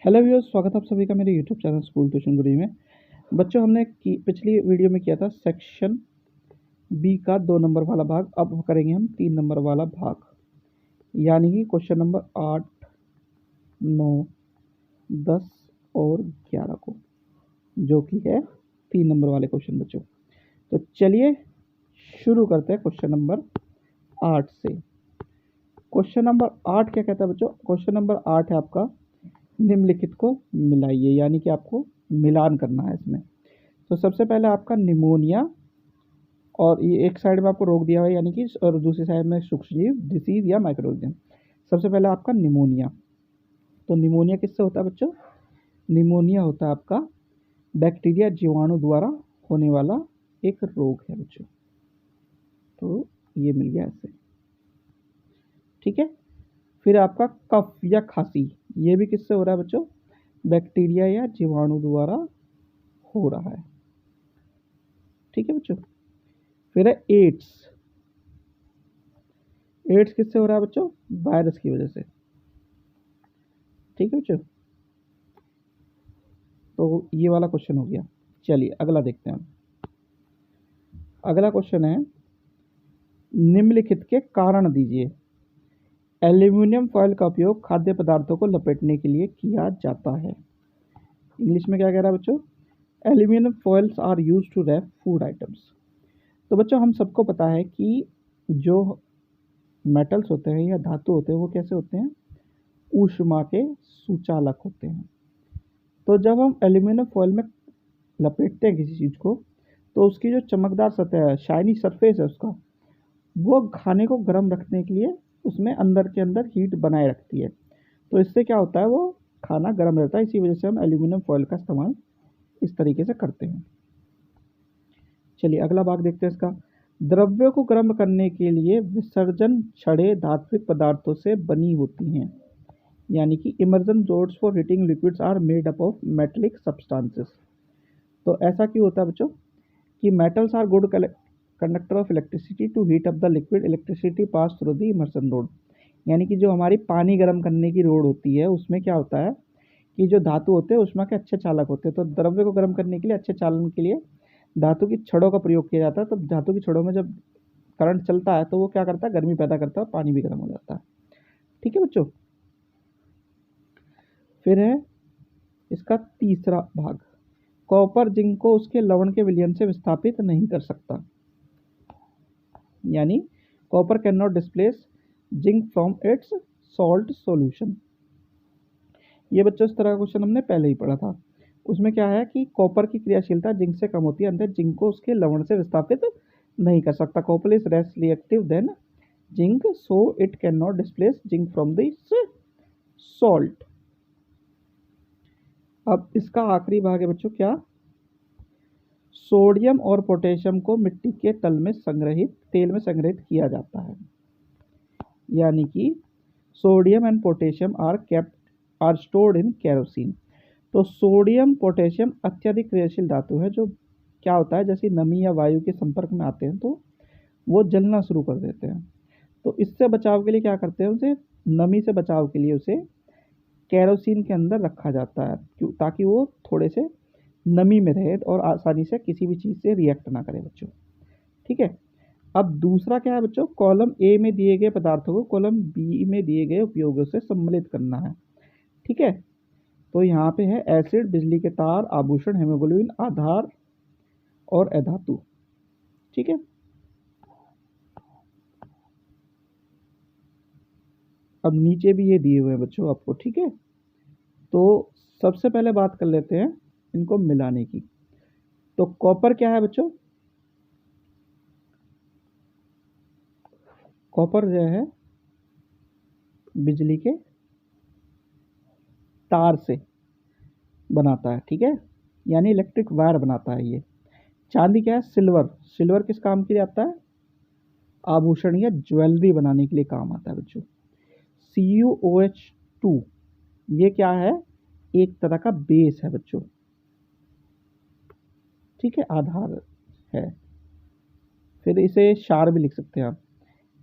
Hello viewers, स्वागत है आप सभी का मेरे यूट्यूब चैनल स्कूल ट्यूशन गुरु में। बच्चों, हमने पिछली वीडियो में किया था सेक्शन बी का 2 नंबर वाला भाग। अब करेंगे हम 3 नंबर वाला भाग, यानी कि क्वेश्चन नंबर 8, 9, 10 और 11 को, जो कि है 3 नंबर वाले क्वेश्चन। बच्चों, तो चलिए शुरू करते हैं क्वेश्चन नंबर 8 से। क्वेश्चन नंबर 8 क्या कहता है बच्चों? क्वेश्चन नंबर 8 है आपका, निम्नलिखित को मिलाइए, यानी कि आपको मिलान करना है इसमें। तो सबसे पहले आपका निमोनिया, और ये एक साइड में आपको रोक दिया हुआ है, यानी कि, और दूसरी साइड में सूक्ष्मजीव, डिसीज या माइक्रोऑर्गेनिज्म। सबसे पहले आपका निमोनिया। तो निमोनिया किससे होता है बच्चों? निमोनिया होता है आपका बैक्टीरिया जीवाणु द्वारा होने वाला एक रोग है बच्चों। तो ये मिल गया ऐसे, ठीक है। फिर आपका कफ या खांसी, ये भी किससे हो रहा है बच्चों? बैक्टीरिया या जीवाणु द्वारा हो रहा है, ठीक है बच्चों। फिर है एड्स। एड्स किससे हो रहा है बच्चों? वायरस की वजह से, ठीक है बच्चों। तो ये वाला क्वेश्चन हो गया। चलिए अगला देखते हैं हम। अगला क्वेश्चन है, निम्नलिखित के कारण दीजिए। एल्यूमिनियम फॉयल का उपयोग खाद्य पदार्थों को लपेटने के लिए किया जाता है। इंग्लिश में क्या कह रहा है बच्चों? Aluminium foils are used to wrap food items. तो बच्चों, हम सबको पता है कि जो मेटल्स होते हैं या धातु होते हैं, वो कैसे होते हैं? ऊष्मा के सुचालक होते हैं। तो जब हम एल्यूमिनियम फॉयल में लपेटते हैं किसी चीज़ को, तो उसकी जो चमकदार सतह है, शाइनी सरफेस है उसका, वो खाने को गर्म रखने के लिए उसमें अंदर के अंदर हीट बनाए रखती है। तो इससे क्या होता है, वो खाना गर्म रहता है। इसी वजह से हम एल्यूमिनियम फॉयल का इस्तेमाल इस तरीके से करते हैं। चलिए अगला भाग देखते हैं इसका। द्रव्यों को गर्म करने के लिए विसर्जन छड़ें धात्विक पदार्थों से बनी होती हैं, यानी कि immersion rods for heating liquids are made up of metallic substances. तो ऐसा क्यों होता है बच्चों? कि metals are good conductor of electricity to heat up the liquid, electricity pass through the immersion rod. यानी कि जो हमारी पानी गर्म करने की रोड होती है, उसमें क्या होता है कि जो धातु होते हैं उसमें के अच्छे चालक होते हैं। तो द्रव्य को गर्म करने के लिए, अच्छे चालन के लिए धातु की छड़ों का प्रयोग किया जाता है। तो धातु की छड़ों में जब करंट चलता है तो वो क्या करता है? गर्मी पैदा करता है, पानी भी गर्म हो जाता है, ठीक है बच्चों। फिर है इसका तीसरा भाग, कॉपर जिंक को उसके लवण के विलयन से विस्थापित नहीं कर सकता, यानी copper can not displace zinc from its salt solution. ये बच्चों इस तरह का क्वेश्चन हमने पहले ही पढ़ा था। उसमें क्या है कि कॉपर की क्रियाशीलता जिंक से कम होती है, अंदर जिंक को उसके लवण से विस्थापित नहीं कर सकता। Copper is less reactive than zinc, so it can not displace zinc from this salt. अब इसका आखिरी भाग है बच्चों, क्या? सोडियम और पोटेशियम को मिट्टी के तेल में संग्रहित किया जाता है, यानी कि sodium and potassium are stored in kerosene. तो सोडियम पोटेशियम अत्यधिक क्रियाशील धातु है, जो क्या होता है, जैसे नमी या वायु के संपर्क में आते हैं तो वो जलना शुरू कर देते हैं। तो इससे बचाव के लिए क्या करते हैं, उसे नमी से बचाव के लिए उसे केरोसिन के अंदर रखा जाता है, क्यों? ताकि वो थोड़े से नमी में रहे और आसानी से किसी भी चीज़ से रिएक्ट ना करे बच्चों, ठीक है। अब दूसरा क्या है बच्चों? कॉलम ए में दिए गए पदार्थों को कॉलम बी में दिए गए उपयोगों से सम्मिलित करना है, ठीक है। तो यहाँ पे है एसिड, बिजली के तार, आभूषण, हेमोग्लोबिन, आधार और अधातु, ठीक है। अब नीचे भी ये दिए हुए हैं बच्चों आपको, ठीक है। तो सबसे पहले बात कर लेते हैं इनको मिलाने की। तो कॉपर क्या है बच्चों? कॉपर जो है बिजली के तार से बनाता है, ठीक है, यानी इलेक्ट्रिक वायर बनाता है ये। चांदी क्या है? सिल्वर। सिल्वर किस काम के लिए आता है? आभूषण या ज्वेलरी बनाने के लिए काम आता है बच्चों। CuOH2, ये क्या है? एक तरह का बेस है बच्चों, ठीक है, आधार है। फिर इसे क्षार भी लिख सकते हैं आप।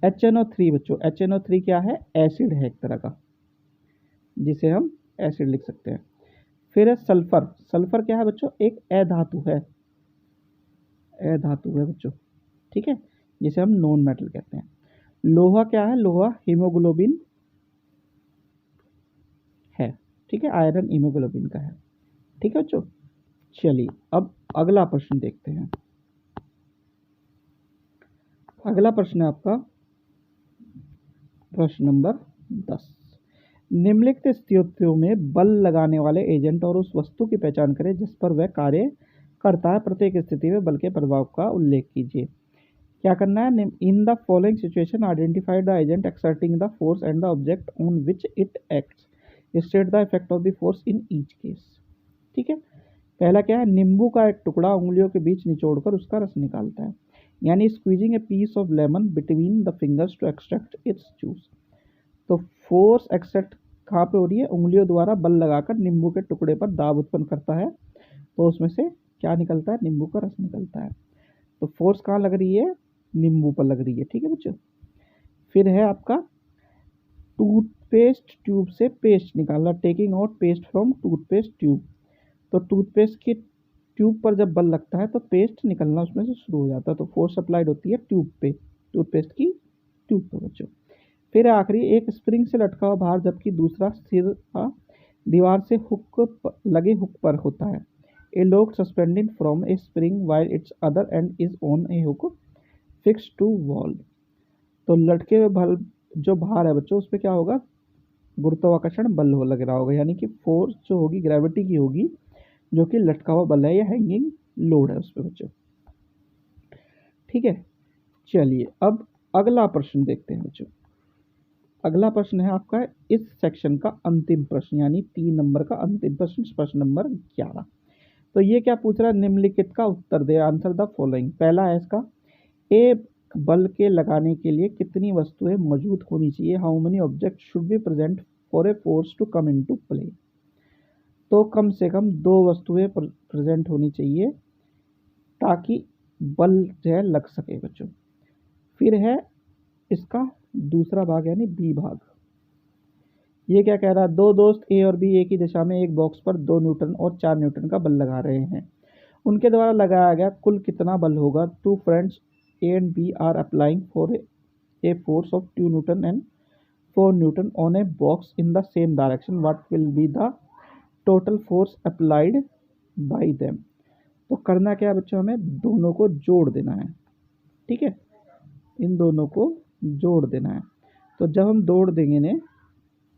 HNO3 बच्चों, HNO3 क्या है? एसिड है एक तरह का, जिसे हम एसिड लिख सकते हैं। फिर है सल्फर। सल्फर क्या है बच्चों, एक अधातु है, अधातु है बच्चों, ठीक है, जिसे हम नॉन मेटल कहते हैं। लोहा क्या है, लोहा हीमोग्लोबिन है, ठीक है, आयरन हीमोग्लोबिन का है, ठीक है बच्चों। चलिए अब अगला प्रश्न देखते हैं। अगला प्रश्न है आपका प्रश्न नंबर 10। निम्नलिखित स्थितियों में बल लगाने वाले एजेंट और उस वस्तु की पहचान करें जिस पर वह कार्य करता है। प्रत्येक स्थिति में बल के प्रभाव का उल्लेख कीजिए। क्या करना है, in the following situation identify the agent exerting the force and the object on which it acts, state the effect of the force in each case. ठीक है, पहला क्या है, नींबू का एक टुकड़ा उंगलियों के बीच निचोड़कर उसका रस निकालता है, यानी squeezing a piece of lemon between the fingers to extract its juice. तो फोर्स एक्सर्ट कहाँ पे हो रही है, उंगलियों द्वारा बल लगाकर नींबू के टुकड़े पर दाब उत्पन्न करता है, तो उसमें से क्या निकलता है, नींबू का रस निकलता है। तो फोर्स कहाँ लग रही है, नींबू पर लग रही है, ठीक है बच्चों। फिर है आपका टूथपेस्ट ट्यूब से पेस्ट निकालना, taking out paste from toothpaste tube. तो टूथपेस्ट की ट्यूब पर जब बल लगता है तो पेस्ट निकलना उसमें से शुरू हो जाता है, तो फोर्स अप्लाइड होती है ट्यूब पे, टूथपेस्ट की ट्यूब पे बच्चों। फिर आखिरी, एक स्प्रिंग से लटका हुआ भार जबकि दूसरा सिरा दीवार से लगे हुक पर होता है। A log suspended from a spring while its other end is on a hook fix to wall. तो लटके हुए बल जो भार है बच्चों, उस पर क्या होगा, गुरुत्वाकर्षण बल हो लग रहा होगा, यानी कि फोर्स जो होगी ग्रेविटी की होगी, जो कि लटका हुआ बल है या हैंगिंग लोड है उस पर बच्चों, ठीक है। चलिए अब अगला प्रश्न देखते हैं बच्चों। अगला प्रश्न है आपका इस सेक्शन का अंतिम प्रश्न, यानी 3 नंबर का अंतिम प्रश्न, प्रश्न नंबर 11। तो ये क्या पूछ रहा है, निम्नलिखित का उत्तर दे, आंसर द फॉलोइंग। पहला है इसका, ए बल के लगाने के लिए कितनी वस्तुएं मौजूद होनी चाहिए, how many object should be present for a force to come into play. तो कम से कम 2 वस्तुएं प्रेजेंट होनी चाहिए ताकि बल जो है लग सके बच्चों। फिर है इसका दूसरा भाग यानी बी भाग, ये क्या कह रहा है, 2 दोस्त ए और बी एक ही दिशा में एक बॉक्स पर 2 न्यूटन और 4 न्यूटन का बल लगा रहे हैं, उनके द्वारा लगाया गया कुल कितना बल होगा। 2 friends A and B are applying for a force of 2 newton and 4 newton on a box in the same direction, what will be the total force applied by them. तो करना क्या है बच्चों, हमें दोनों को जोड़ देना है, ठीक है, इन दोनों को जोड़ देना है। तो जब हम जोड़ देंगे ने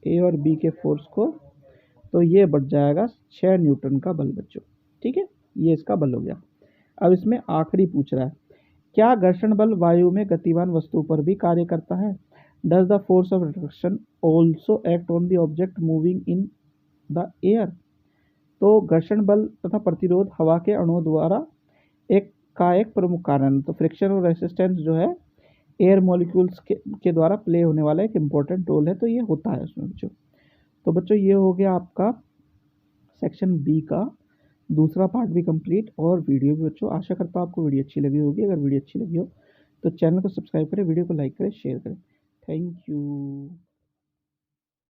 ए और बी के फोर्स को, तो ये बढ़ जाएगा 6 न्यूटन का बल बच्चों, ठीक है, ये इसका बल हो गया। अब इसमें आखिरी पूछ रहा है, क्या घर्षण बल वायु में गतिमान वस्तु पर भी कार्य करता है। Does the force of reduction also act on the object moving in the air. तो घर्षण बल तथा प्रतिरोध हवा के अणुओं द्वारा एक प्रमुख कारण, तो फ्रिक्शन और रेसिस्टेंस जो है एयर मॉलिक्यूल्स के द्वारा प्ले होने वाला एक इम्पोर्टेंट रोल है, तो ये होता है उसमें बच्चों। तो बच्चों ये हो गया आपका सेक्शन बी का दूसरा पार्ट भी कंप्लीट, और वीडियो भी बच्चों। आशा करता हूँ आपको वीडियो अच्छी लगी होगी। अगर वीडियो अच्छी लगी हो तो चैनल को सब्सक्राइब करें, वीडियो को लाइक करें, शेयर करें। Thank you.